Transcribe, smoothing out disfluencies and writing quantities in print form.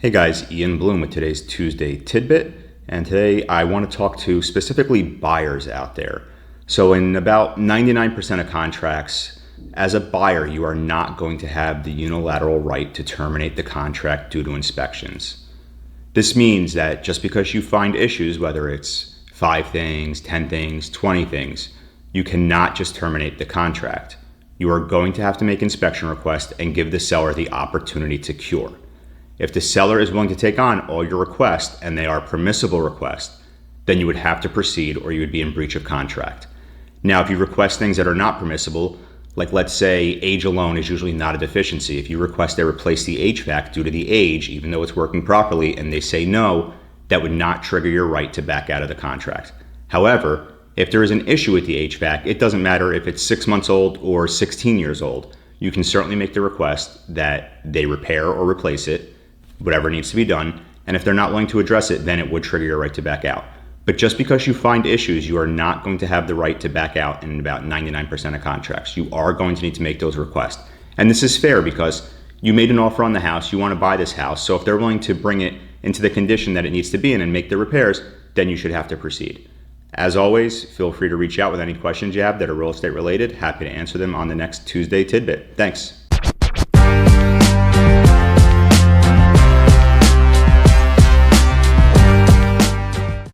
Hey guys, Ian Bloom with today's Tuesday Tidbit, and today I want to talk to specifically buyers out there. So in about 99% of contracts, as a buyer, you are not going to have the unilateral right to terminate the contract due to inspections. This means that just because you find issues, whether it's 5 things, 10 things, 20 things, you cannot just terminate the contract. You are going to have to make inspection requests and give the seller the opportunity to cure. If the seller is willing to take on all your requests and they are permissible requests, then you would have to proceed or you would be in breach of contract. Now, if you request things that are not permissible, like let's say age alone is usually not a deficiency. If you request they replace the HVAC due to the age, even though it's working properly, and they say no, that would not trigger your right to back out of the contract. However, if there is an issue with the HVAC, it doesn't matter if it's 6 months old or 16 years old. You can certainly make the request that they repair or replace it, whatever needs to be done, and if they're not willing to address it, then it would trigger your right to back out. But just because you find issues, you are not going to have the right to back out in about 99% of contracts. You are going to need to make those requests. And this is fair because you made an offer on the house, you want to buy this house, so if they're willing to bring it into the condition that it needs to be in and make the repairs, then you should have to proceed. As always, feel free to reach out with any questions you have that are real estate related. Happy to answer them on the next Tuesday Tidbit. Thanks.